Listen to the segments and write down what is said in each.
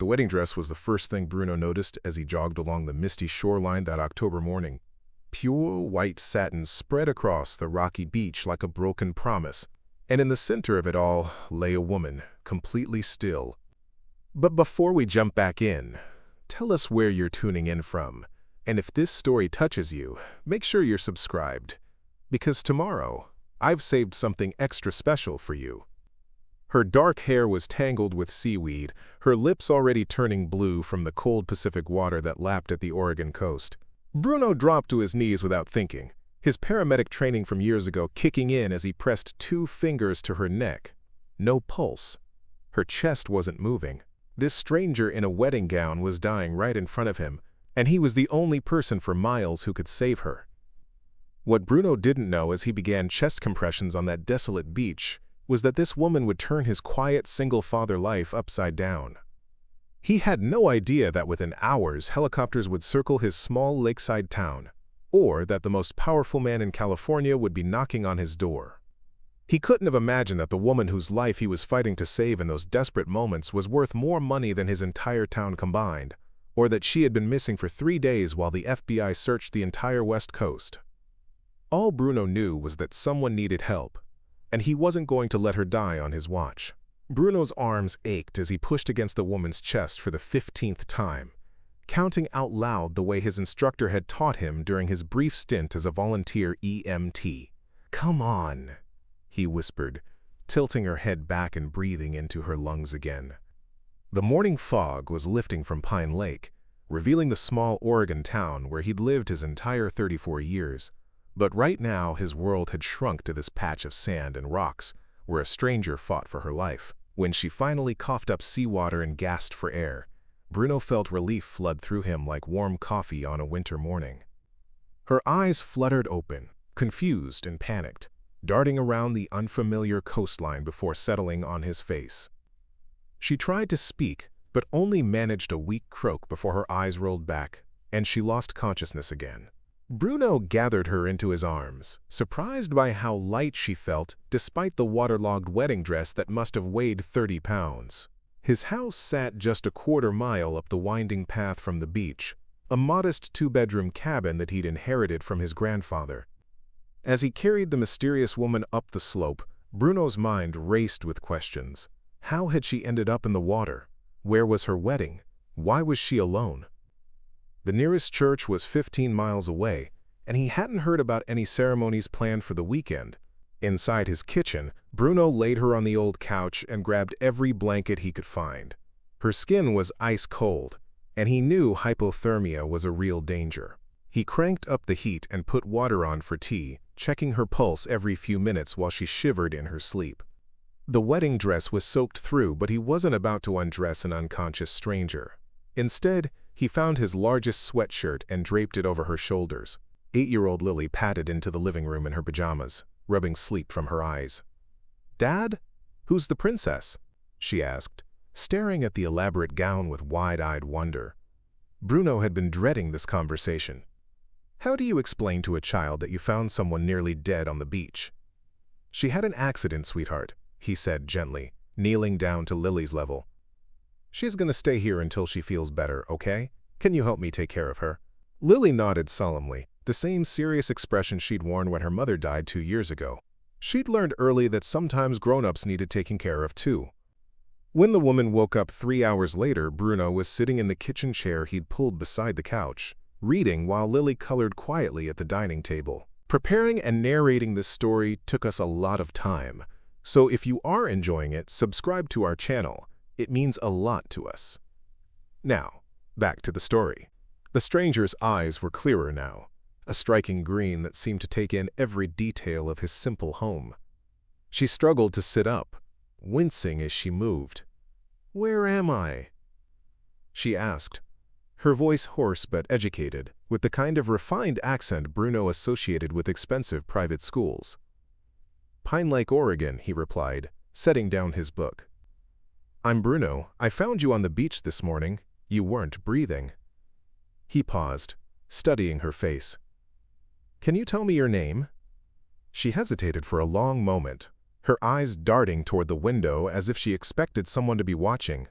The wedding dress was the first thing Bruno noticed as he jogged along the misty shoreline that October morning. Pure white satin spread across the rocky beach like a broken promise, and in the center of it all lay a woman, completely still. But before we jump back in, tell us where you're tuning in from, and if this story touches you, make sure you're subscribed, because tomorrow, I've saved something extra special for you. Her dark hair was tangled with seaweed, her lips already turning blue from the cold Pacific water that lapped at the Oregon coast. Bruno dropped to his knees without thinking, his paramedic training from years ago kicking in as he pressed 2 fingers to her neck. No pulse. Her chest wasn't moving. This stranger in a wedding gown was dying right in front of him, and he was the only person for miles who could save her. What Bruno didn't know as he began chest compressions on that desolate beach was that this woman would turn his quiet single-father life upside down. He had no idea that within hours helicopters would circle his small lakeside town, or that the most powerful man in California would be knocking on his door. He couldn't have imagined that the woman whose life he was fighting to save in those desperate moments was worth more money than his entire town combined, or that she had been missing for 3 days while the FBI searched the entire West Coast. All Bruno knew was that someone needed help, and he wasn't going to let her die on his watch. Bruno's arms ached as he pushed against the woman's chest for the 15th time, counting out loud the way his instructor had taught him during his brief stint as a volunteer EMT. "Come on," he whispered, tilting her head back and breathing into her lungs again. The morning fog was lifting from Pine Lake, revealing the small Oregon town where he'd lived his entire 34 years. But right now his world had shrunk to this patch of sand and rocks where a stranger fought for her life. When she finally coughed up seawater and gasped for air, Bruno felt relief flood through him like warm coffee on a winter morning. Her eyes fluttered open, confused and panicked, darting around the unfamiliar coastline before settling on his face. She tried to speak, but only managed a weak croak before her eyes rolled back, and she lost consciousness again. Bruno gathered her into his arms, surprised by how light she felt despite the waterlogged wedding dress that must have weighed 30 pounds. His house sat just a quarter-mile up the winding path from the beach, a modest 2-bedroom cabin that he'd inherited from his grandfather. As he carried the mysterious woman up the slope, Bruno's mind raced with questions. How had she ended up in the water? Where was her wedding? Why was she alone? The nearest church was 15 miles away, and he hadn't heard about any ceremonies planned for the weekend. Inside his kitchen, Bruno laid her on the old couch and grabbed every blanket he could find. Her skin was ice cold, and he knew hypothermia was a real danger. He cranked up the heat and put water on for tea, checking her pulse every few minutes while she shivered in her sleep. The wedding dress was soaked through, but he wasn't about to undress an unconscious stranger. Instead, he found his largest sweatshirt and draped it over her shoulders. 8-year-old Lily padded into the living room in her pajamas, rubbing sleep from her eyes. "Dad? Who's the princess?" she asked, staring at the elaborate gown with wide-eyed wonder. Bruno had been dreading this conversation. How do you explain to a child that you found someone nearly dead on the beach? "She had an accident, sweetheart," he said gently, kneeling down to Lily's level. "She's gonna stay here until she feels better, okay? Can you help me take care of her?" Lily nodded solemnly, the same serious expression she'd worn when her mother died 2 years ago. She'd learned early that sometimes grown-ups needed taking care of too. When the woman woke up 3 hours later, Bruno was sitting in the kitchen chair he'd pulled beside the couch, reading while Lily colored quietly at the dining table. Preparing and narrating this story took us a lot of time, so if you are enjoying it, subscribe to our channel. It means a lot to us. Now, back to the story. The stranger's eyes were clearer now, a striking green that seemed to take in every detail of his simple home. She struggled to sit up, wincing as she moved. "Where am I?" she asked, her voice hoarse but educated, with the kind of refined accent Bruno associated with expensive private schools. "Pine Lake, Oregon," he replied, setting down his book. "I'm Bruno. I found you on the beach this morning. You weren't breathing." He paused, studying her face. "Can you tell me your name?" She hesitated for a long moment, her eyes darting toward the window as if she expected someone to be watching.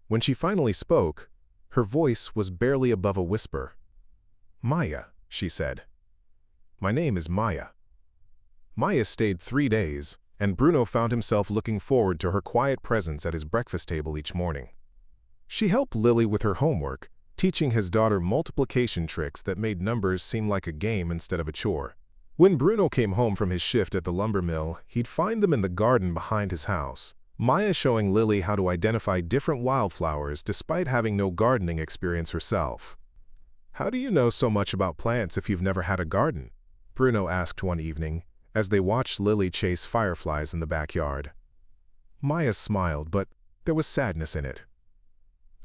When she finally spoke, her voice was barely above a whisper. "Maya," she said. "My name is Maya." Maya stayed 3 days, and Bruno found himself looking forward to her quiet presence at his breakfast table each morning. She helped Lily with her homework, teaching his daughter multiplication tricks that made numbers seem like a game instead of a chore. When Bruno came home from his shift at the lumber mill, he'd find them in the garden behind his house, Maya showing Lily how to identify different wildflowers despite having no gardening experience herself. "How do you know so much about plants if you've never had a garden?" Bruno asked one evening, as they watched Lily chase fireflies in the backyard. Maya smiled, but there was sadness in it.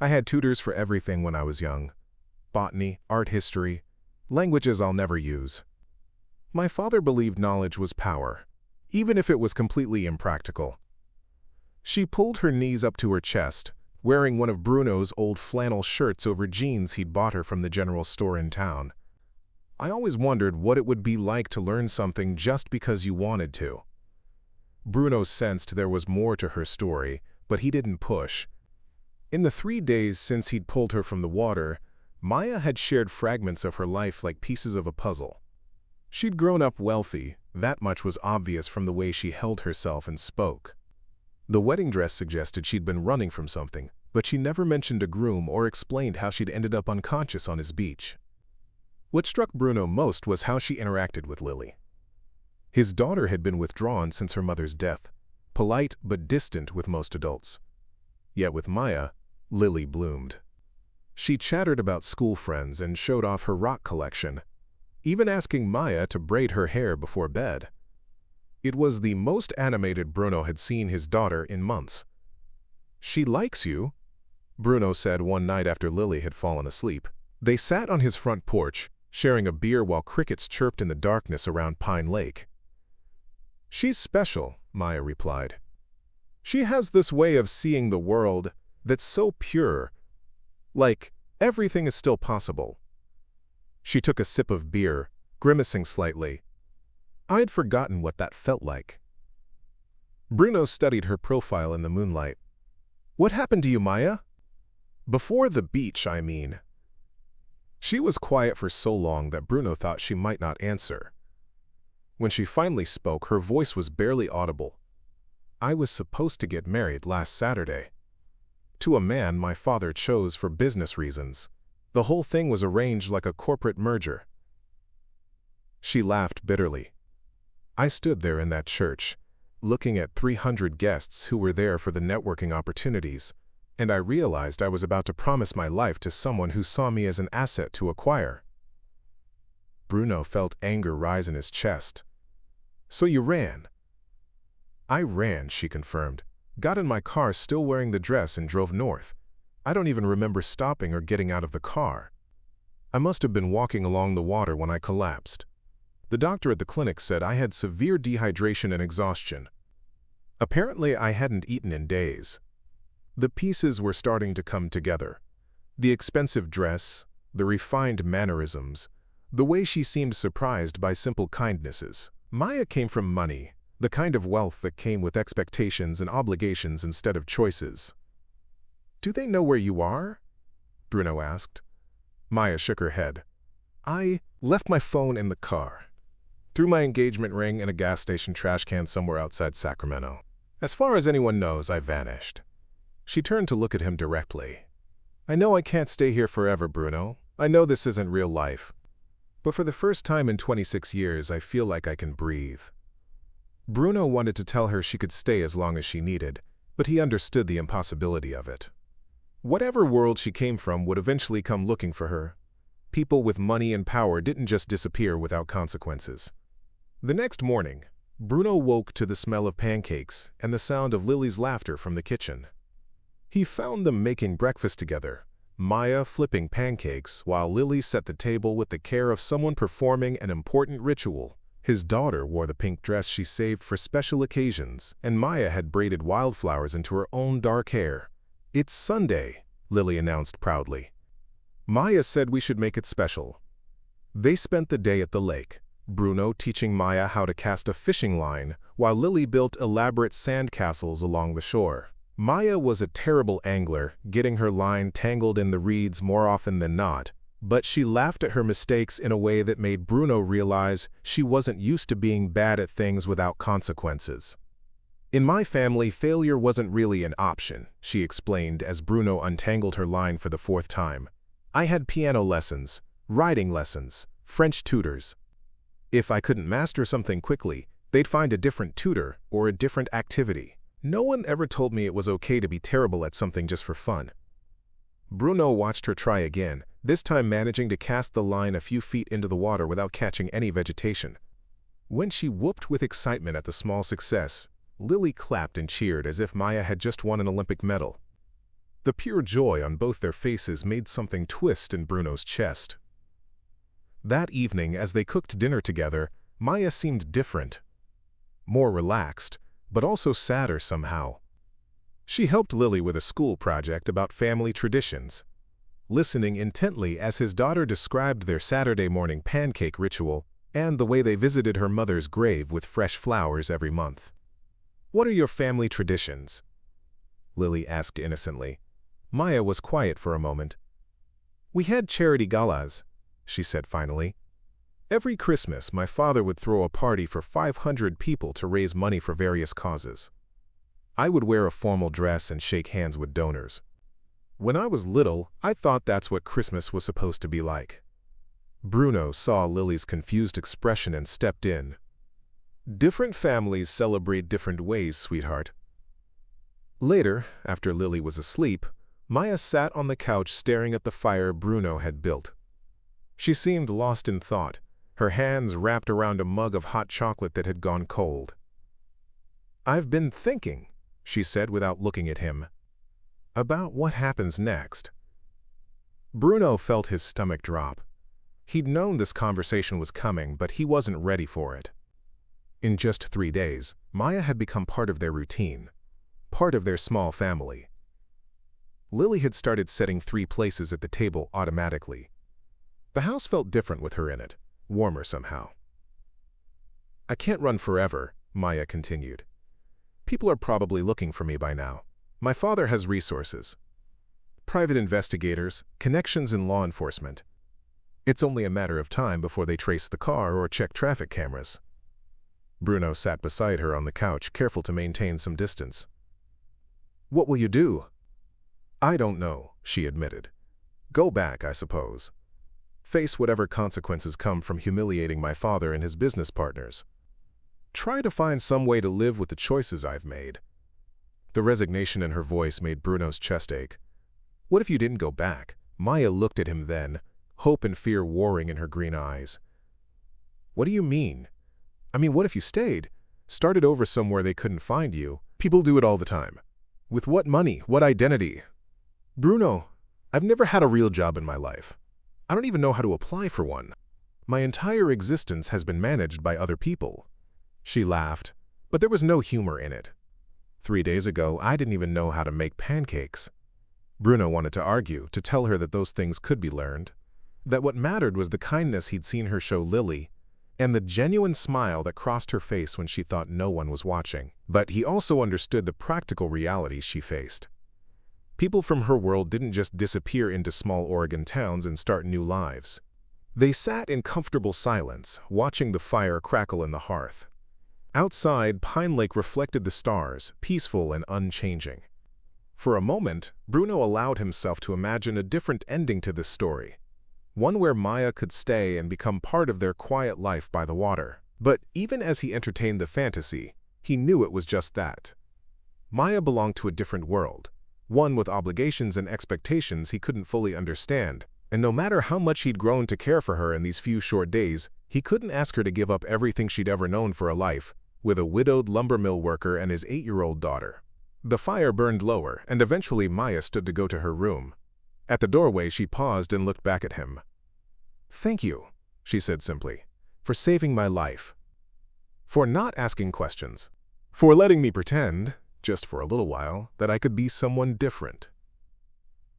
"I had tutors for everything when I was young. Botany, art history, languages I'll never use. My father believed knowledge was power, even if it was completely impractical." She pulled her knees up to her chest, wearing one of Bruno's old flannel shirts over jeans he'd bought her from the general store in town. "I always wondered what it would be like to learn something just because you wanted to." Bruno sensed there was more to her story, but he didn't push. In the 3 days since he'd pulled her from the water, Maya had shared fragments of her life like pieces of a puzzle. She'd grown up wealthy, that much was obvious from the way she held herself and spoke. The wedding dress suggested she'd been running from something, but she never mentioned a groom or explained how she'd ended up unconscious on his beach. What struck Bruno most was how she interacted with Lily. His daughter had been withdrawn since her mother's death, polite but distant with most adults. Yet with Maya, Lily bloomed. She chattered about school friends and showed off her rock collection, even asking Maya to braid her hair before bed. It was the most animated Bruno had seen his daughter in months. "She likes you," Bruno said one night after Lily had fallen asleep. They sat on his front porch, sharing a beer while crickets chirped in the darkness around Pine Lake. "She's special," Maya replied. "She has this way of seeing the world that's so pure, like everything is still possible." She took a sip of beer, grimacing slightly. I'd forgotten what that felt like. Bruno studied her profile in the moonlight. "What happened to you, Maya?" "Before the beach, I mean." She was quiet for so long that Bruno thought she might not answer. When she finally spoke, her voice was barely audible. "I was supposed to get married last Saturday. To a man my father chose for business reasons. The whole thing was arranged like a corporate merger." She laughed bitterly. "I stood there in that church, looking at 300 guests who were there for the networking opportunities, and I realized I was about to promise my life to someone who saw me as an asset to acquire." Bruno felt anger rise in his chest. "So you ran?" "I ran," she confirmed, "got in my car still wearing the dress and drove north. I don't even remember stopping or getting out of the car. I must have been walking along the water when I collapsed. The doctor at the clinic said I had severe dehydration and exhaustion. Apparently, I hadn't eaten in days." The pieces were starting to come together. The expensive dress, the refined mannerisms, the way she seemed surprised by simple kindnesses. Maya came from money, the kind of wealth that came with expectations and obligations instead of choices. "Do they know where you are?" Bruno asked. Maya shook her head. "I left my phone in the car. Threw my engagement ring in a gas station trash can somewhere outside Sacramento. As far as anyone knows, I vanished." She turned to look at him directly. "I know I can't stay here forever, Bruno. I know this isn't real life. But for the first time in 26 years, I feel like I can breathe." Bruno wanted to tell her she could stay as long as she needed, but he understood the impossibility of it. Whatever world she came from would eventually come looking for her. People with money and power didn't just disappear without consequences. The next morning, Bruno woke to the smell of pancakes and the sound of Lily's laughter from the kitchen. He found them making breakfast together, Maya flipping pancakes while Lily set the table with the care of someone performing an important ritual. His daughter wore the pink dress she saved for special occasions, and Maya had braided wildflowers into her own dark hair. "It's Sunday," Lily announced proudly. Maya said we should make it special. They spent the day at the lake, Bruno teaching Maya how to cast a fishing line, while Lily built elaborate sand castles along the shore. Maya was a terrible angler, getting her line tangled in the reeds more often than not, but she laughed at her mistakes in a way that made Bruno realize she wasn't used to being bad at things without consequences. "In my family, failure wasn't really an option," she explained as Bruno untangled her line for the fourth time. "I had piano lessons, writing lessons, French tutors. If I couldn't master something quickly, they'd find a different tutor or a different activity. No one ever told me it was okay to be terrible at something just for fun." Bruno watched her try again, this time managing to cast the line a few feet into the water without catching any vegetation. When she whooped with excitement at the small success, Lily clapped and cheered as if Maya had just won an Olympic medal. The pure joy on both their faces made something twist in Bruno's chest. That evening, as they cooked dinner together, Maya seemed different. More relaxed, but also sadder somehow. She helped Lily with a school project about family traditions, listening intently as his daughter described their Saturday morning pancake ritual and the way they visited her mother's grave with fresh flowers every month. "What are your family traditions?" Lily asked innocently. Maya was quiet for a moment. "We had charity galas," she said finally. "Every Christmas, my father would throw a party for 500 people to raise money for various causes. I would wear a formal dress and shake hands with donors. When I was little, I thought that's what Christmas was supposed to be like." Bruno saw Lily's confused expression and stepped in. "Different families celebrate different ways, sweetheart." Later, after Lily was asleep, Maya sat on the couch staring at the fire Bruno had built. She seemed lost in thought, her hands wrapped around a mug of hot chocolate that had gone cold. "I've been thinking," she said without looking at him, "about what happens next." Bruno felt his stomach drop. He'd known this conversation was coming, but he wasn't ready for it. In just 3 days, Maya had become part of their routine, part of their small family. Lily had started setting 3 places at the table automatically. The house felt different with her in it, warmer somehow. "I can't run forever," Maya continued. "People are probably looking for me by now. My father has resources. Private investigators, connections in law enforcement. It's only a matter of time before they trace the car or check traffic cameras." Bruno sat beside her on the couch, careful to maintain some distance. "What will you do?" "I don't know," she admitted. "Go back, I suppose. Face whatever consequences come from humiliating my father and his business partners. Try to find some way to live with the choices I've made." The resignation in her voice made Bruno's chest ache. "What if you didn't go back?" Maya looked at him then, hope and fear warring in her green eyes. "What do you mean? What if you stayed? Started over somewhere they couldn't find you? People do it all the time. With what money? What identity?" "Bruno, I've never had a real job in my life. I don't even know how to apply for one. My entire existence has been managed by other people." She laughed, but there was no humor in it. 3 days ago, I didn't even know how to make pancakes. Bruno wanted to argue, to tell her that those things could be learned, that what mattered was the kindness he'd seen her show Lily, and the genuine smile that crossed her face when she thought no one was watching. But he also understood the practical realities she faced. People from her world didn't just disappear into small Oregon towns and start new lives. They sat in comfortable silence, watching the fire crackle in the hearth. Outside, Pine Lake reflected the stars, peaceful and unchanging. For a moment, Bruno allowed himself to imagine a different ending to this story, one where Maya could stay and become part of their quiet life by the water. But even as he entertained the fantasy, he knew it was just that. Maya belonged to a different world, one with obligations and expectations he couldn't fully understand, and no matter how much he'd grown to care for her in these few short days, he couldn't ask her to give up everything she'd ever known for a life, with a widowed lumber mill worker and his 8-year-old daughter. The fire burned lower, and eventually Maya stood to go to her room. At the doorway, she paused and looked back at him. "Thank you," she said simply, "for saving my life. For not asking questions. For letting me pretend, just for a little while, that I could be someone different."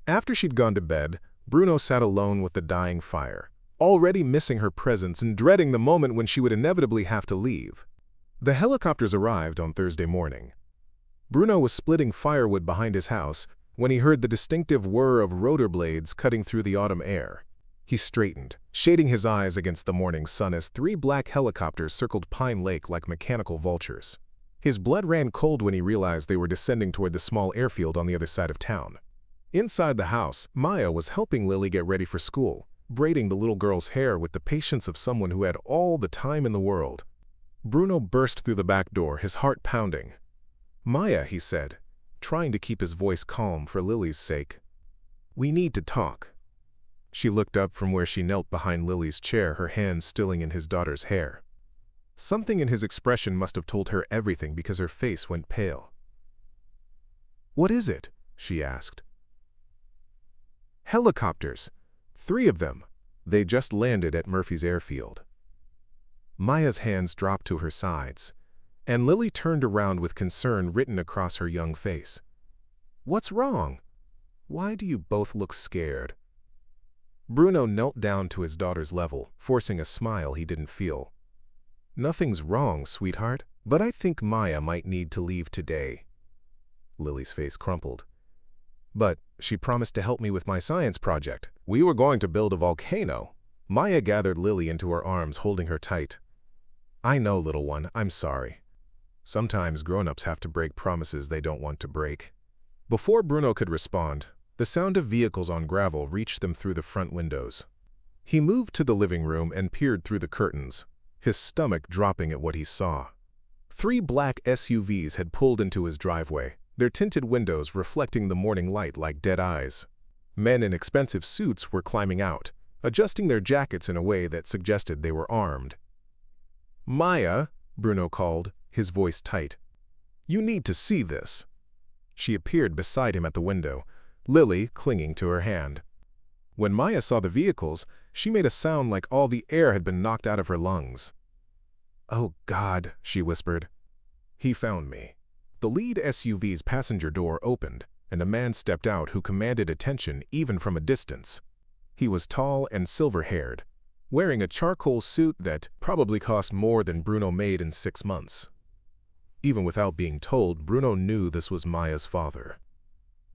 After she'd gone to bed, Bruno sat alone with the dying fire, already missing her presence and dreading the moment when she would inevitably have to leave. The helicopters arrived on Thursday morning. Bruno was splitting firewood behind his house when he heard the distinctive whir of rotor blades cutting through the autumn air. He straightened, shading his eyes against the morning sun as 3 black helicopters circled Pine Lake like mechanical vultures. His blood ran cold when he realized they were descending toward the small airfield on the other side of town. Inside the house, Maya was helping Lily get ready for school, braiding the little girl's hair with the patience of someone who had all the time in the world. Bruno burst through the back door, his heart pounding. "Maya," he said, trying to keep his voice calm for Lily's sake. "We need to talk." She looked up from where she knelt behind Lily's chair, her hands stilling in his daughter's hair. Something in his expression must have told her everything because her face went pale. "What is it?" she asked. "Helicopters. 3 of them. They just landed at Murphy's airfield." Maya's hands dropped to her sides, and Lily turned around with concern written across her young face. "What's wrong? Why do you both look scared?" Bruno knelt down to his daughter's level, forcing a smile he didn't feel. "Nothing's wrong, sweetheart, but I think Maya might need to leave today." Lily's face crumpled. "But she promised to help me with my science project. We were going to build a volcano." Maya gathered Lily into her arms, holding her tight. "I know, little one, I'm sorry. Sometimes grown-ups have to break promises they don't want to break." Before Bruno could respond, the sound of vehicles on gravel reached them through the front windows. He moved to the living room and peered through the curtains, his stomach dropping at what he saw. 3 black SUVs had pulled into his driveway, their tinted windows reflecting the morning light like dead eyes. Men in expensive suits were climbing out, adjusting their jackets in a way that suggested they were armed. "Maya," Bruno called, his voice tight. "You need to see this." She appeared beside him at the window, Lily clinging to her hand. When Maya saw the vehicles, she made a sound like all the air had been knocked out of her lungs. "Oh God," she whispered. "He found me." The lead SUV's passenger door opened, and a man stepped out who commanded attention even from a distance. He was tall and silver-haired, wearing a charcoal suit that probably cost more than Bruno made in 6 months. Even without being told, Bruno knew this was Maya's father.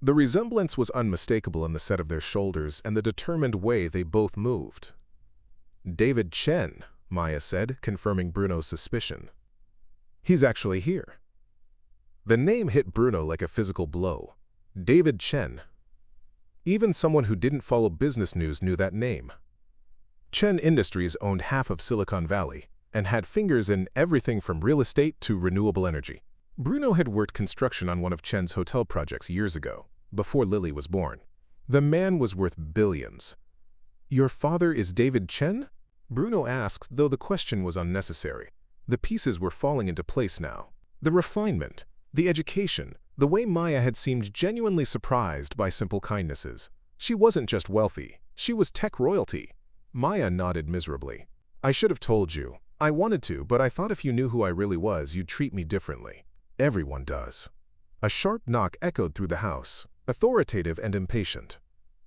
The resemblance was unmistakable in the set of their shoulders and the determined way they both moved. "David Chen," Maya said, confirming Bruno's suspicion. "He's actually here." The name hit Bruno like a physical blow. David Chen. Even someone who didn't follow business news knew that name. Chen Industries owned half of Silicon Valley and had fingers in everything from real estate to renewable energy. Bruno had worked construction on one of Chen's hotel projects years ago, before Lily was born. The man was worth billions. "Your father is David Chen?" Bruno asked, though the question was unnecessary. The pieces were falling into place now. The refinement, the education, the way Maya had seemed genuinely surprised by simple kindnesses. She wasn't just wealthy, she was tech royalty. Maya nodded miserably. "I should have told you. I wanted to, but I thought if you knew who I really was, you'd treat me differently. Everyone does." A sharp knock echoed through the house, authoritative and impatient.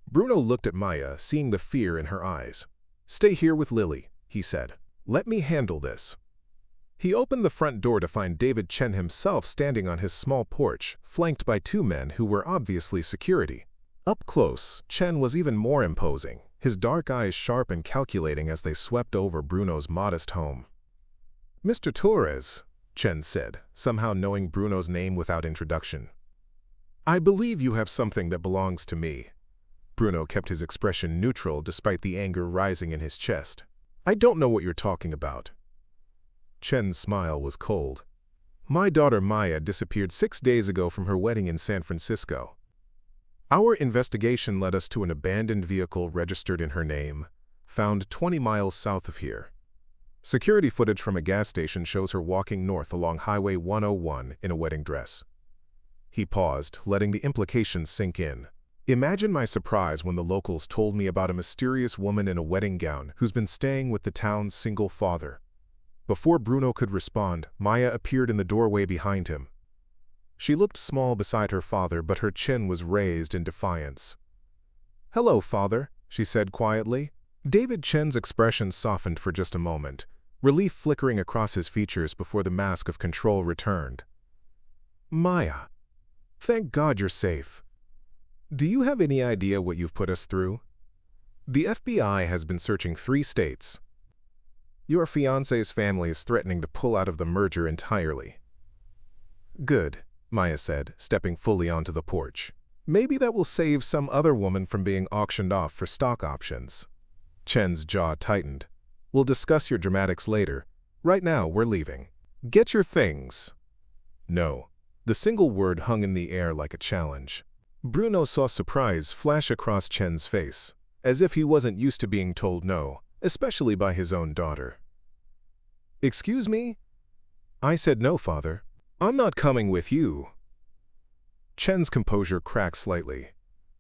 Bruno looked at Maya, seeing the fear in her eyes. "Stay here with Lily," he said. "Let me handle this." He opened the front door to find David Chen himself standing on his small porch, flanked by 2 men who were obviously security. Up close, Chen was even more imposing, his dark eyes sharp and calculating as they swept over Bruno's modest home. "Mr. Torres," Chen said, somehow knowing Bruno's name without introduction. "I believe you have something that belongs to me." Bruno kept his expression neutral despite the anger rising in his chest. "I don't know what you're talking about." Chen's smile was cold. "My daughter Maya disappeared 6 days ago from her wedding in San Francisco. Our investigation led us to an abandoned vehicle registered in her name, found 20 miles south of here. Security footage from a gas station shows her walking north along Highway 101 in a wedding dress." He paused, letting the implications sink in. Imagine my surprise when the locals told me about a mysterious woman in a wedding gown who's been staying with the town's single father. Before Bruno could respond, Maya appeared in the doorway behind him. She looked small beside her father, but her chin was raised in defiance. "Hello, father," she said quietly. David Chen's expression softened for just a moment, relief flickering across his features before the mask of control returned. "Maya," Thank God you're safe. Do you have any idea what you've put us through? The FBI has been searching 3 states. Your fiancé's family is threatening to pull out of the merger entirely. Good, Maya said, stepping fully onto the porch. Maybe that will save some other woman from being auctioned off for stock options. Chen's jaw tightened. We'll discuss your dramatics later. Right now, we're leaving. Get your things. No. The single word hung in the air like a challenge. Bruno saw surprise flash across Chen's face, as if he wasn't used to being told no, especially by his own daughter. Excuse me? I said no, father. I'm not coming with you. Chen's composure cracked slightly.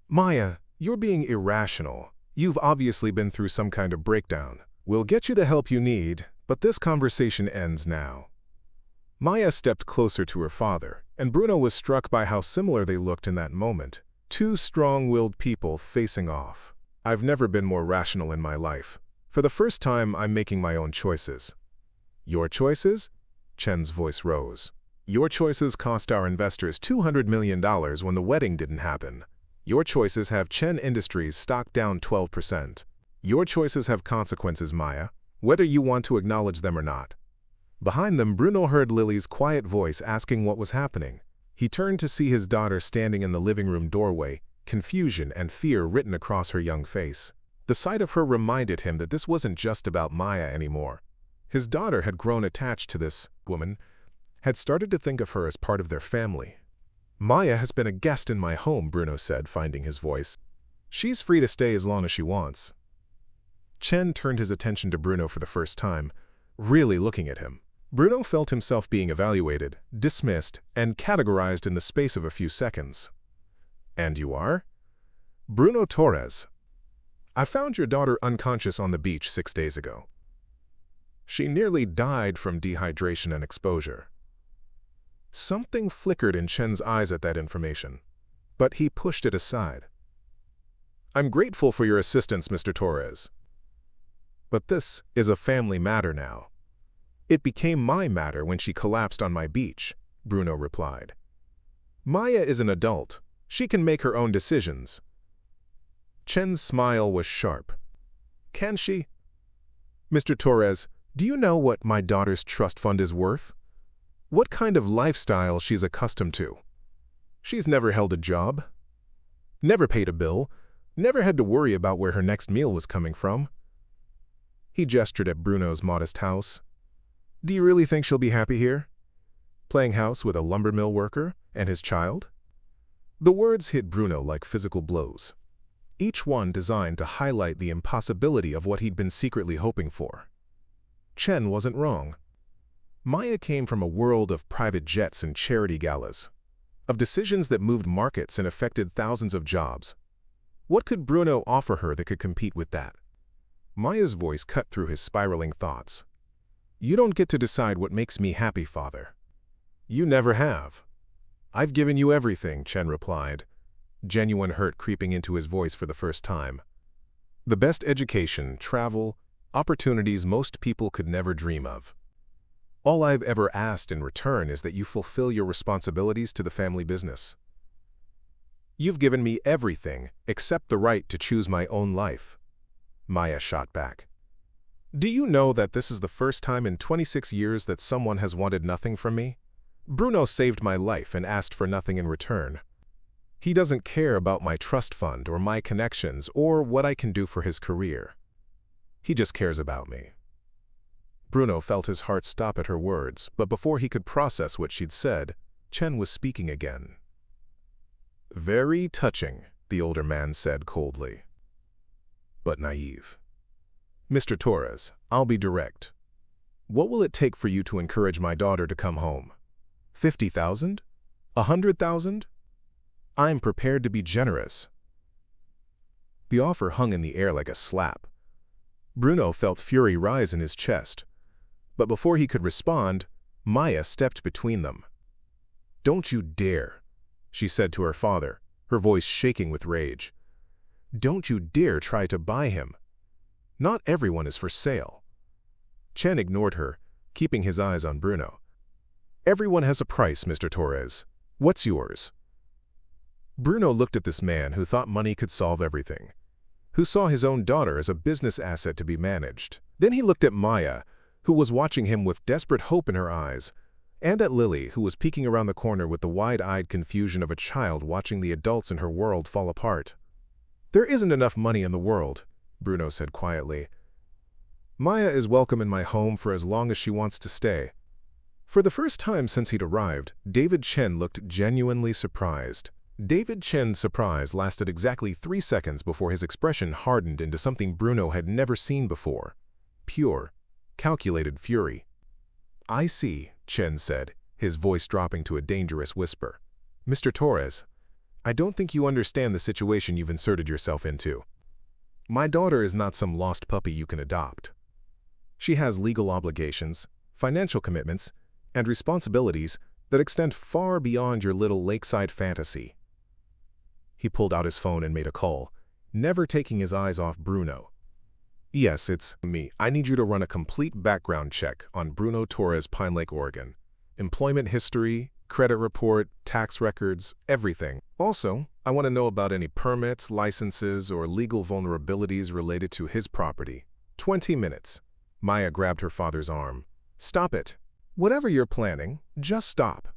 Maya, you're being irrational. You've obviously been through some kind of breakdown. We'll get you the help you need, but this conversation ends now. Maya stepped closer to her father, and Bruno was struck by how similar they looked in that moment. 2 strong-willed people facing off. I've never been more rational in my life. For the first time, I'm making my own choices. Your choices? Chen's voice rose. Your choices cost our investors $200 million when the wedding didn't happen. Your choices have Chen Industries stock down 12%. Your choices have consequences, Maya, whether you want to acknowledge them or not. Behind them, Bruno heard Lily's quiet voice asking what was happening. He turned to see his daughter standing in the living room doorway, confusion and fear written across her young face. The sight of her reminded him that this wasn't just about Maya anymore. His daughter had grown attached to this woman, had started to think of her as part of their family. Maya has been a guest in my home, Bruno said, finding his voice. She's free to stay as long as she wants. Chen turned his attention to Bruno for the first time, really looking at him. Bruno felt himself being evaluated, dismissed, and categorized in the space of a few seconds. And you are? Bruno Torres. I found your daughter unconscious on the beach 6 days ago. She nearly died from dehydration and exposure. Something flickered in Chen's eyes at that information, but he pushed it aside. I'm grateful for your assistance, Mr. Torres. But this is a family matter now. It became my matter when she collapsed on my beach, Bruno replied. Maya is an adult. She can make her own decisions. Chen's smile was sharp. Can she? Mr. Torres, do you know what my daughter's trust fund is worth? What kind of lifestyle she's accustomed to? She's never held a job, never paid a bill, never had to worry about where her next meal was coming from. He gestured at Bruno's modest house. Do you really think she'll be happy here? Playing house with a lumbermill worker and his child? The words hit Bruno like physical blows, each one designed to highlight the impossibility of what he'd been secretly hoping for. Chen wasn't wrong. Maya came from a world of private jets and charity galas, of decisions that moved markets and affected thousands of jobs. What could Bruno offer her that could compete with that? Maya's voice cut through his spiraling thoughts. You don't get to decide what makes me happy, father. You never have. I've given you everything, Chen replied, genuine hurt creeping into his voice for the first time. The best education, travel, opportunities most people could never dream of. All I've ever asked in return is that you fulfill your responsibilities to the family business. You've given me everything except the right to choose my own life. Maya shot back. Do you know that this is the first time in 26 years that someone has wanted nothing from me? Bruno saved my life and asked for nothing in return. He doesn't care about my trust fund or my connections or what I can do for his career. He just cares about me. Bruno felt his heart stop at her words, but before he could process what she'd said, Chen was speaking again. Very touching, the older man said coldly, but naive. Mr. Torres, I'll be direct. What will it take for you to encourage my daughter to come home? 50,000? 100,000? I'm prepared to be generous. The offer hung in the air like a slap. Bruno felt fury rise in his chest, but before he could respond, Maya stepped between them. Don't you dare, she said to her father, her voice shaking with rage. Don't you dare try to buy him. Not everyone is for sale. Chen ignored her, keeping his eyes on Bruno. Everyone has a price, Mr. Torres. What's yours? Bruno looked at this man who thought money could solve everything, who saw his own daughter as a business asset to be managed. Then he looked at Maya, who was watching him with desperate hope in her eyes, and at Lily, who was peeking around the corner with the wide-eyed confusion of a child watching the adults in her world fall apart. "There isn't enough money in the world," Bruno said quietly. "Maya is welcome in my home for as long as she wants to stay." For the first time since he'd arrived, David Chen looked genuinely surprised. David Chen's surprise lasted exactly 3 seconds before his expression hardened into something Bruno had never seen before. Pure, calculated fury. "I see," Chen said, his voice dropping to a dangerous whisper. "Mr. Torres, I don't think you understand the situation you've inserted yourself into. My daughter is not some lost puppy you can adopt. She has legal obligations, financial commitments, and responsibilities that extend far beyond your little lakeside fantasy." He pulled out his phone and made a call, never taking his eyes off Bruno. "Yes, it's me. I need you to run a complete background check on Bruno Torres, Pine Lake, Oregon. Employment history, credit report, tax records, everything. Also, I want to know about any permits, licenses, or legal vulnerabilities related to his property. 20 minutes. Maya grabbed her father's arm. "Stop it. Whatever you're planning, just stop."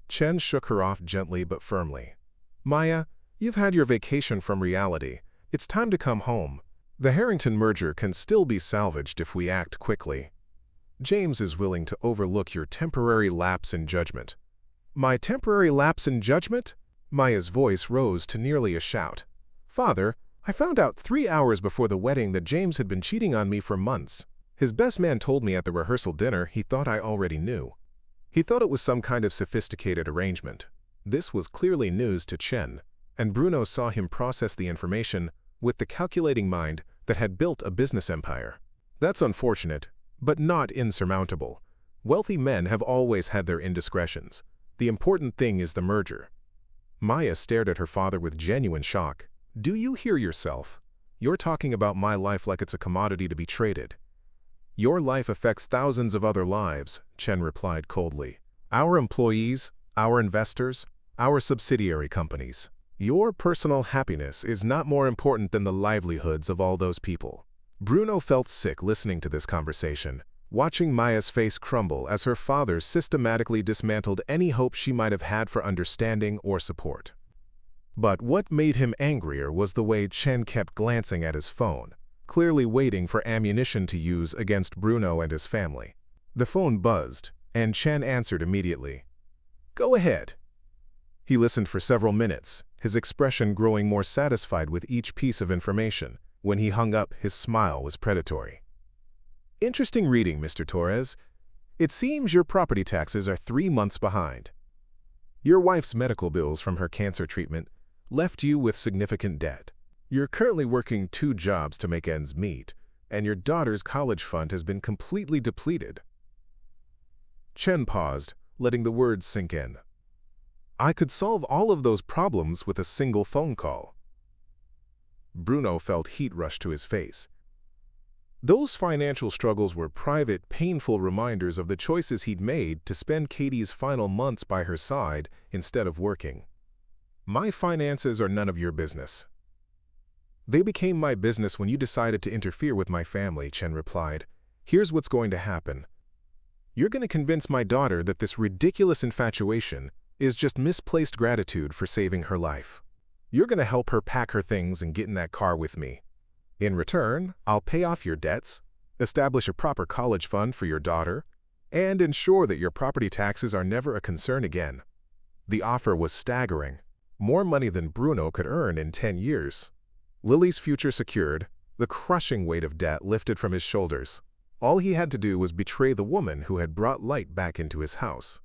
Chen shook her off gently but firmly. "Maya, you've had your vacation from reality. It's time to come home. The Harrington merger can still be salvaged if we act quickly. James is willing to overlook your temporary lapse in judgment." "My temporary lapse in judgment?" Maya's voice rose to nearly a shout. "Father, I found out 3 hours before the wedding that James had been cheating on me for months. His best man told me at the rehearsal dinner he thought I already knew. He thought it was some kind of sophisticated arrangement." This was clearly news to Chen, and Bruno saw him process the information with the calculating mind that had built a business empire. "That's unfortunate, but not insurmountable. Wealthy men have always had their indiscretions. The important thing is the merger." Maya stared at her father with genuine shock. "Do you hear yourself? You're talking about my life like it's a commodity to be traded." "Your life affects thousands of other lives," Chen replied coldly. "Our employees, our investors, our subsidiary companies. Your personal happiness is not more important than the livelihoods of all those people." Bruno felt sick listening to this conversation, watching Maya's face crumble as her father systematically dismantled any hope she might have had for understanding or support. But what made him angrier was the way Chen kept glancing at his phone, clearly waiting for ammunition to use against Bruno and his family. The phone buzzed, and Chen answered immediately. "Go ahead." He listened for several minutes, his expression growing more satisfied with each piece of information. When he hung up, his smile was predatory. "Interesting reading, Mr. Torres. It seems your property taxes are 3 months behind. Your wife's medical bills from her cancer treatment left you with significant debt. You're currently working 2 jobs to make ends meet, and your daughter's college fund has been completely depleted." Chen paused, letting the words sink in. "I could solve all of those problems with a single phone call." Bruno felt heat rush to his face. Those financial struggles were private, painful reminders of the choices he'd made to spend Katie's final months by her side instead of working. "My finances are none of your business." "They became my business when you decided to interfere with my family," Chen replied. "Here's what's going to happen. You're going to convince my daughter that this ridiculous infatuation is just misplaced gratitude for saving her life. You're going to help her pack her things and get in that car with me. In return, I'll pay off your debts, establish a proper college fund for your daughter, and ensure that your property taxes are never a concern again." The offer was staggering, more money than Bruno could earn in 10 years. Lily's future secured, the crushing weight of debt lifted from his shoulders. All he had to do was betray the woman who had brought light back into his house.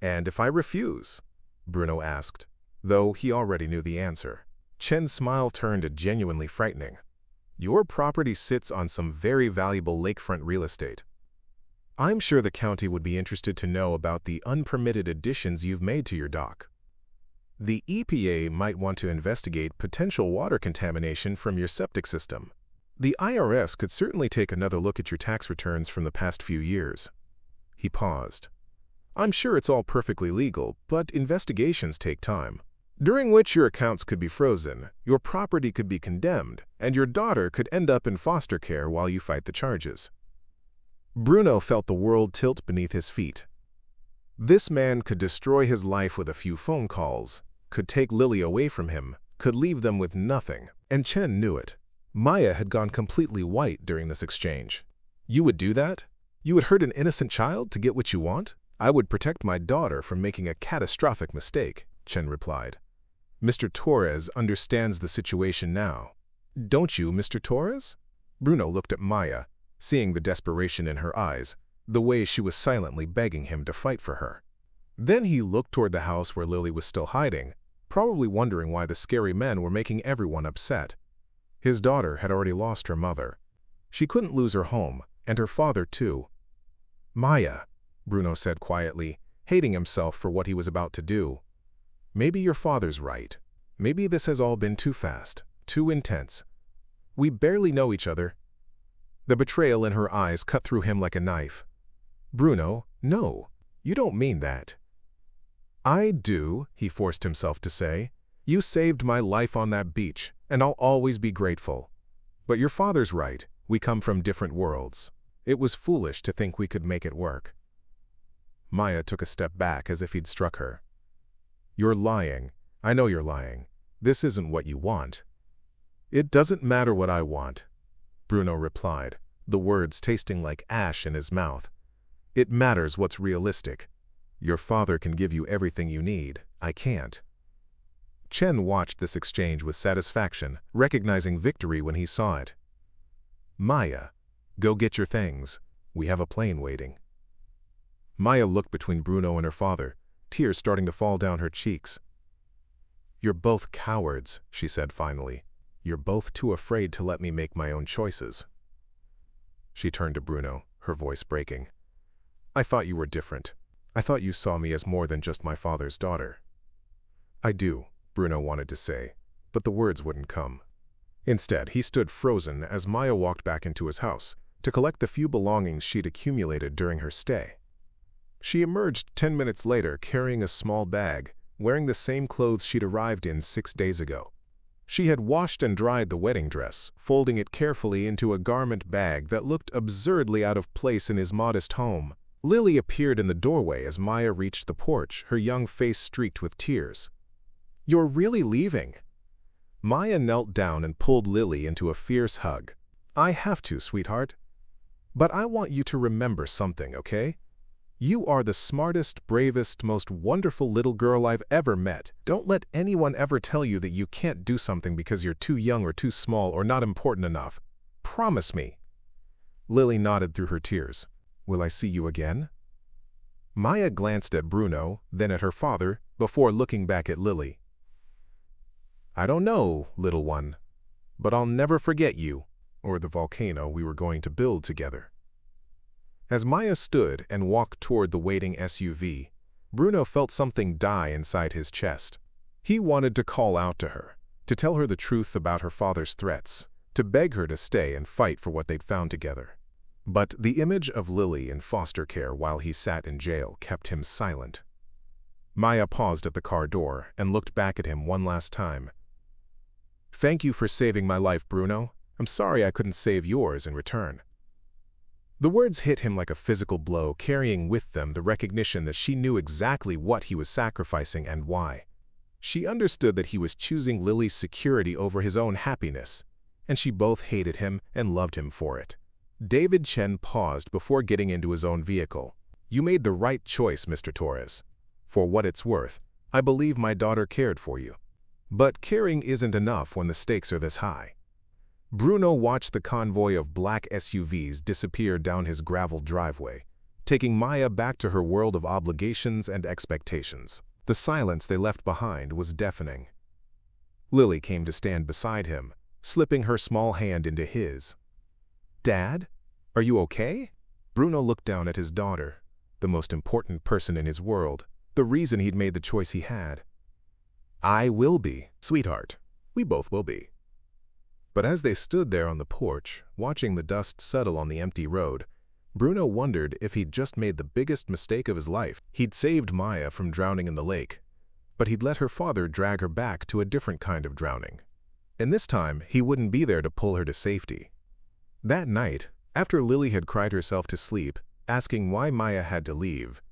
"And if I refuse?" Bruno asked, though he already knew the answer. Chen's smile turned genuinely frightening. "Your property sits on some very valuable lakefront real estate. I'm sure the county would be interested to know about the unpermitted additions you've made to your dock. The EPA might want to investigate potential water contamination from your septic system. The IRS could certainly take another look at your tax returns from the past few years." He paused. "I'm sure it's all perfectly legal, but investigations take time. during which your accounts could be frozen, your property could be condemned, and your daughter could end up in foster care while you fight the charges. Bruno felt the world tilt beneath his feet. This man could destroy his life with a few phone calls, could take Lily away from him, could leave them with nothing, and Chen knew it. Maya had gone completely white during this exchange. You would do that? You would hurt an innocent child to get what you want? I would protect my daughter from making a catastrophic mistake, Chen replied. Mr. Torres understands the situation now. Don't you, Mr. Torres? Bruno looked at Maya, seeing the desperation in her eyes, the way she was silently begging him to fight for her. Then he looked toward the house where Lily was still hiding, probably wondering why the scary men were making everyone upset. His daughter had already lost her mother. She couldn't lose her home, and her father too. Maya, Bruno said quietly, hating himself for what he was about to do. Maybe your father's right. Maybe this has all been too fast, too intense. We barely know each other. The betrayal in her eyes cut through him like a knife. Bruno, no, you don't mean that. I do, he forced himself to say. You saved my life on that beach, and I'll always be grateful. But your father's right. We come from different worlds. It was foolish to think we could make it work. Maya took a step back as if he'd struck her. You're lying. I know you're lying. This isn't what you want. It doesn't matter what I want, Bruno replied, the words tasting like ash in his mouth. It matters what's realistic. Your father can give you everything you need. I can't. Chen watched this exchange with satisfaction, recognizing victory when he saw it. Maya, go get your things. We have a plane waiting. Maya looked between Bruno and her father, tears starting to fall down her cheeks. You're both cowards, she said finally. You're both too afraid to let me make my own choices. She turned to Bruno, her voice breaking. I thought you were different. I thought you saw me as more than just my father's daughter. I do, Bruno wanted to say, but the words wouldn't come. Instead, he stood frozen as Maya walked back into his house to collect the few belongings she'd accumulated during her stay. She emerged 10 minutes later carrying a small bag, wearing the same clothes she'd arrived in 6 days ago. She had washed and dried the wedding dress, folding it carefully into a garment bag that looked absurdly out of place in his modest home. Lily appeared in the doorway as Maya reached the porch, her young face streaked with tears. You're really leaving? Maya knelt down and pulled Lily into a fierce hug. I have to, sweetheart. But I want you to remember something, okay? You are the smartest, bravest, most wonderful little girl I've ever met. Don't let anyone ever tell you that you can't do something because you're too young or too small or not important enough. Promise me. Lily nodded through her tears. Will I see you again? Maya glanced at Bruno, then at her father, before looking back at Lily. I don't know, little one, but I'll never forget you, or the volcano we were going to build together. As Maya stood and walked toward the waiting SUV, Bruno felt something die inside his chest. He wanted to call out to her, to tell her the truth about her father's threats, to beg her to stay and fight for what they'd found together. But the image of Lily in foster care while he sat in jail kept him silent. Maya paused at the car door and looked back at him one last time. Thank you for saving my life, Bruno. I'm sorry I couldn't save yours in return. The words hit him like a physical blow, carrying with them the recognition that she knew exactly what he was sacrificing and why. She understood that he was choosing Lily's security over his own happiness, and she both hated him and loved him for it. David Chen paused before getting into his own vehicle. You made the right choice, Mr. Torres. For what it's worth, I believe my daughter cared for you. But caring isn't enough when the stakes are this high. Bruno watched the convoy of black SUVs disappear down his graveled driveway, taking Maya back to her world of obligations and expectations. The silence they left behind was deafening. Lily came to stand beside him, slipping her small hand into his. Dad, are you okay? Bruno looked down at his daughter, the most important person in his world, the reason he'd made the choice he had. I will be, sweetheart. We both will be. But as they stood there on the porch, watching the dust settle on the empty road, Bruno wondered if he'd just made the biggest mistake of his life. He'd saved Maya from drowning in the lake, but he'd let her father drag her back to a different kind of drowning. And this time, he wouldn't be there to pull her to safety. That night, after Lily had cried herself to sleep, asking why Maya had to leave,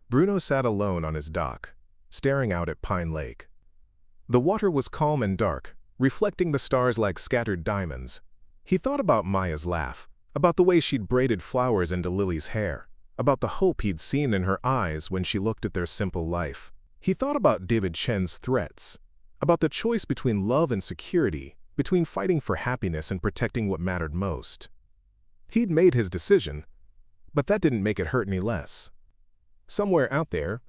Bruno sat alone on his dock, staring out at Pine Lake. The water was calm and dark, reflecting the stars like scattered diamonds. He thought about Maya's laugh, about the way she'd braided flowers into Lily's hair, about the hope he'd seen in her eyes when she looked at their simple life. He thought about David Chen's threats, about the choice between love and security, between fighting for happiness and protecting what mattered most. He'd made his decision, but that didn't make it hurt any less. Somewhere out there,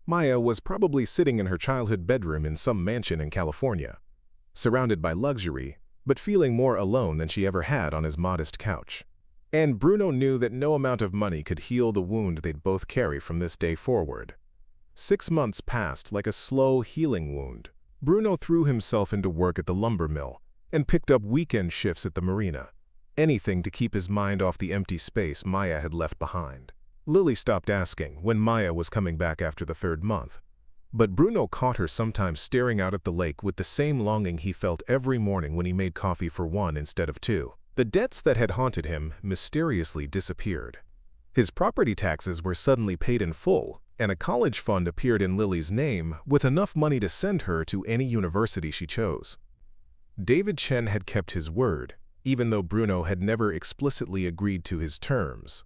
Maya was probably sitting in her childhood bedroom in some mansion in California, surrounded by luxury, but feeling more alone than she ever had on his modest couch. And Bruno knew that no amount of money could heal the wound they'd both carry from this day forward. 6 months passed like a slow healing wound. Bruno threw himself into work at the lumber mill and picked up weekend shifts at the marina, anything to keep his mind off the empty space Maya had left behind. Lily stopped asking when Maya was coming back after the 3rd month, but Bruno caught her sometimes staring out at the lake with the same longing he felt every morning when he made coffee for 1 instead of 2. The debts that had haunted him mysteriously disappeared. His property taxes were suddenly paid in full, and a college fund appeared in Lily's name with enough money to send her to any university she chose. David Chen had kept his word, even though Bruno had never explicitly agreed to his terms.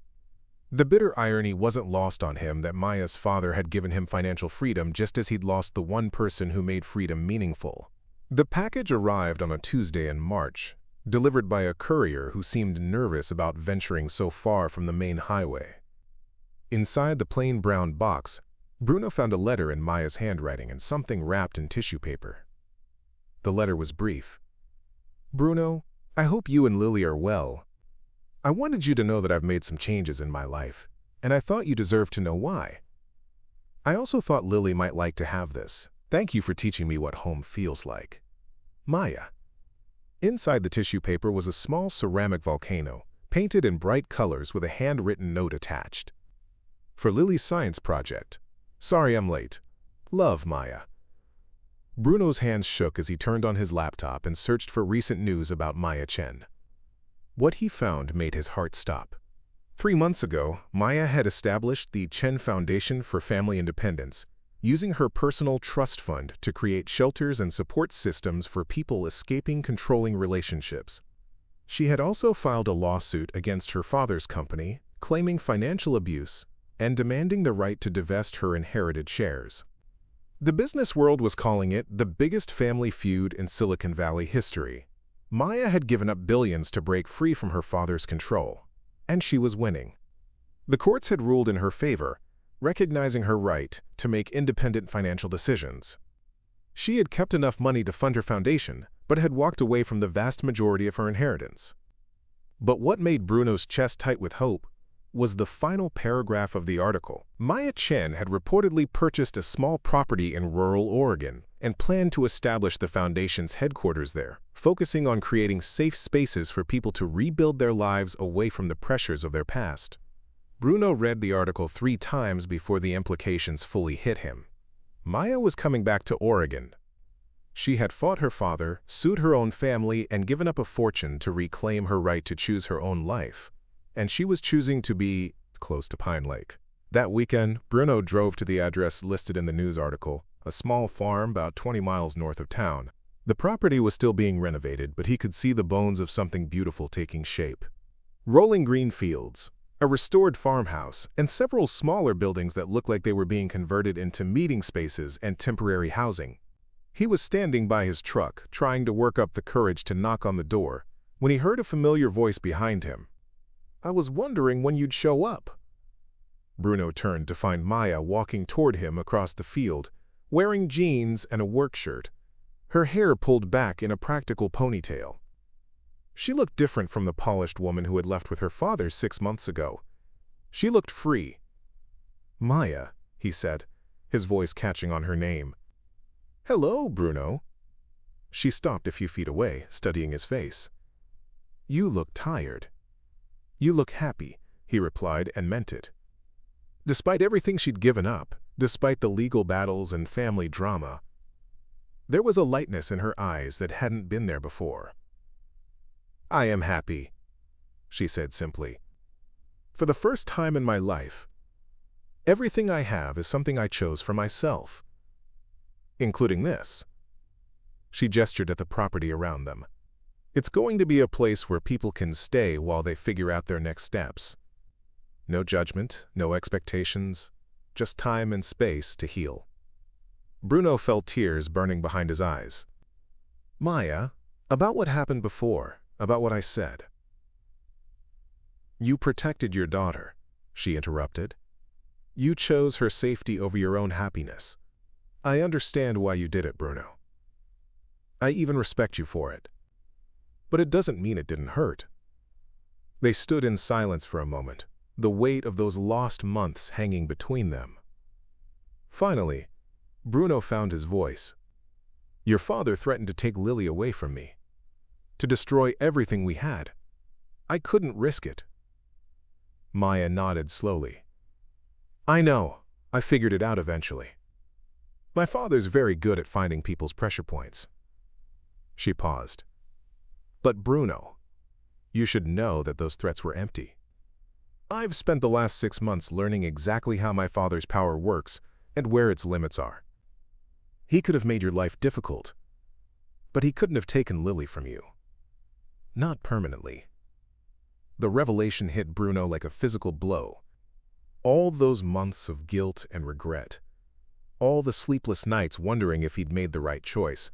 The bitter irony wasn't lost on him that Maya's father had given him financial freedom just as he'd lost the one person who made freedom meaningful. The package arrived on a Tuesday in March, delivered by a courier who seemed nervous about venturing so far from the main highway. Inside the plain brown box, Bruno found a letter in Maya's handwriting and something wrapped in tissue paper. The letter was brief. "Bruno, I hope you and Lily are well. I wanted you to know that I've made some changes in my life, and I thought you deserved to know why. I also thought Lily might like to have this. Thank you for teaching me what home feels like. Maya." Inside the tissue paper was a small ceramic volcano, painted in bright colors with a handwritten note attached. "For Lily's science project. Sorry I'm late. Love, Maya." Bruno's hands shook as he turned on his laptop and searched for recent news about Maya Chen. What he found made his heart stop. 3 months ago, Maya had established the Chen Foundation for Family Independence, using her personal trust fund to create shelters and support systems for people escaping controlling relationships. She had also filed a lawsuit against her father's company, claiming financial abuse and demanding the right to divest her inherited shares. The business world was calling it the biggest family feud in Silicon Valley history. Maya had given up billions to break free from her father's control, and she was winning. The courts had ruled in her favor, recognizing her right to make independent financial decisions. She had kept enough money to fund her foundation, but had walked away from the vast majority of her inheritance. But what made Bruno's chest tight with hope was the final paragraph of the article. Maya Chen had reportedly purchased a small property in rural Oregon and planned to establish the foundation's headquarters there, focusing on creating safe spaces for people to rebuild their lives away from the pressures of their past. Bruno read the article 3 times before the implications fully hit him. Maya was coming back to Oregon. She had fought her father, sued her own family, and given up a fortune to reclaim her right to choose her own life. And she was choosing to be close to Pine Lake. That weekend, Bruno drove to the address listed in the news article, a small farm about 20 miles north of town. The property was still being renovated, but he could see the bones of something beautiful taking shape. Rolling green fields, a restored farmhouse, and several smaller buildings that looked like they were being converted into meeting spaces and temporary housing. He was standing by his truck, trying to work up the courage to knock on the door, when he heard a familiar voice behind him. "I was wondering when you'd show up." Bruno turned to find Maya walking toward him across the field, wearing jeans and a work shirt, her hair pulled back in a practical ponytail. She looked different from the polished woman who had left with her father 6 months ago. She looked free. "Maya," he said, his voice catching on her name. "Hello, Bruno." She stopped a few feet away, studying his face. "You look tired." "You look happy," he replied, and meant it. Despite everything she'd given up, Despite the legal battles and family drama, there was a lightness in her eyes that hadn't been there before. "I am happy," she said simply. "For the first time in my life, everything I have is something I chose for myself, including this." She gestured at the property around them. "It's going to be a place where people can stay while they figure out their next steps. No judgment, no expectations, just time and space to heal." Bruno felt tears burning behind his eyes. "Maya, about what happened before, about what I said." "You protected your daughter," she interrupted. "You chose her safety over your own happiness. I understand why you did it, Bruno. I even respect you for it. But it doesn't mean it didn't hurt." They stood in silence for a moment, the weight of those lost months hanging between them. Finally, Bruno found his voice. "Your father threatened to take Lily away from me, to destroy everything we had. I couldn't risk it." Maya nodded slowly. "I know. I figured it out eventually. My father's very good at finding people's pressure points." She paused. "But Bruno, you should know that those threats were empty. I've spent the last 6 months learning exactly how my father's power works and where its limits are. He could have made your life difficult, but he couldn't have taken Lily from you. Not permanently." The revelation hit Bruno like a physical blow. All those months of guilt and regret, all the sleepless nights wondering if he'd made the right choice,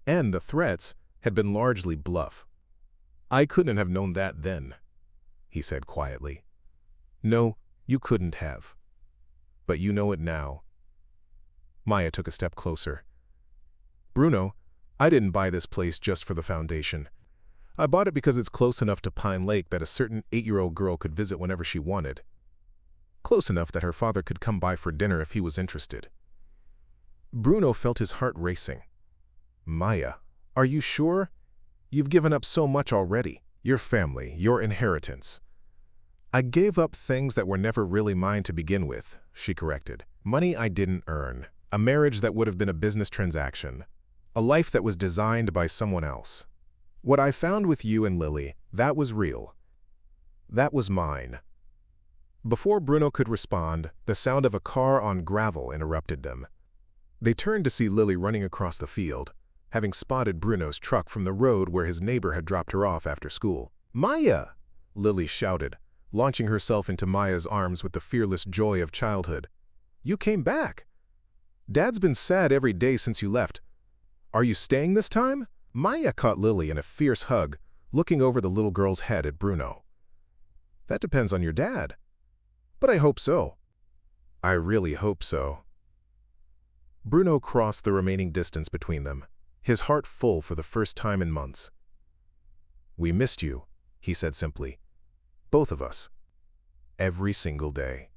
and the threats had been largely bluff. "I couldn't have known that then," he said quietly. "No, you couldn't have. But you know it now." Maya took a step closer. "Bruno, I didn't buy this place just for the foundation. I bought it because it's close enough to Pine Lake that a certain 8-year-old girl could visit whenever she wanted. Close enough that her father could come by for dinner if he was interested." Bruno felt his heart racing. "Maya, are you sure? You've given up so much already. Your family, your inheritance." "I gave up things that were never really mine to begin with," she corrected. "Money I didn't earn, a marriage that would have been a business transaction, a life that was designed by someone else. What I found with you and Lily, that was real. That was mine." Before Bruno could respond, the sound of a car on gravel interrupted them. They turned to see Lily running across the field, having spotted Bruno's truck from the road where his neighbor had dropped her off after school. "Maya!" Lily shouted, launching herself into Maya's arms with the fearless joy of childhood. "You came back! Dad's been sad every day since you left. Are you staying this time?" Maya caught Lily in a fierce hug, looking over the little girl's head at Bruno. "That depends on your dad. But I hope so." "I really hope so." Bruno crossed the remaining distance between them, his heart full for the first time in months. "We missed you," he said simply. "Both of us. Every single day."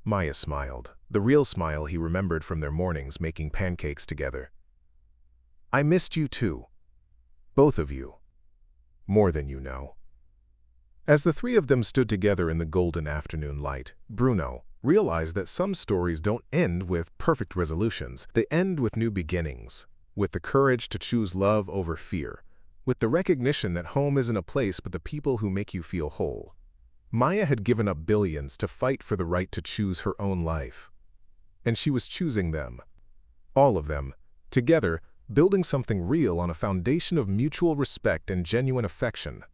Maya smiled, the real smile he remembered from their mornings making pancakes together. "I missed you too. Both of you. More than you know." As the three of them stood together in the golden afternoon light, Bruno realized that some stories don't end with perfect resolutions. They end with new beginnings, with the courage to choose love over fear, with the recognition that home isn't a place but the people who make you feel whole. Maya had given up billions to fight for the right to choose her own life. And she was choosing them. All of them, together, building something real on a foundation of mutual respect and genuine affection.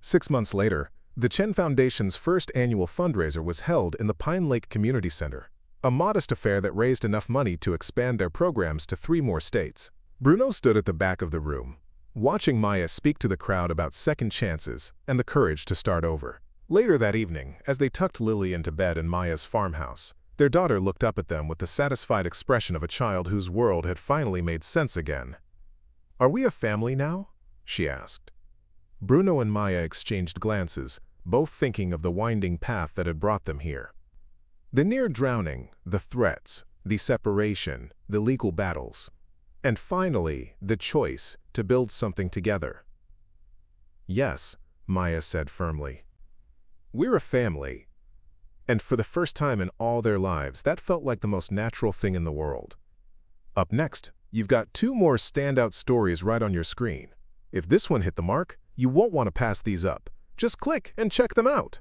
6 months later, the Chen Foundation's first annual fundraiser was held in the Pine Lake Community Center, a modest affair that raised enough money to expand their programs to 3 more states. Bruno stood at the back of the room, watching Maya speak to the crowd about second chances and the courage to start over. Later that evening, as they tucked Lily into bed in Maya's farmhouse, their daughter looked up at them with the satisfied expression of a child whose world had finally made sense again. "Are we a family now?" she asked. Bruno and Maya exchanged glances, both thinking of the winding path that had brought them here. The near drowning, the threats, the separation, the legal battles, and finally, the choice to build something together. "Yes," Maya said firmly. "We're a family. And for the first time in all their lives, that felt like the most natural thing in the world. Up next, you've got two more standout stories right on your screen. If this one hit the mark, you won't want to pass these up. Just click and check them out.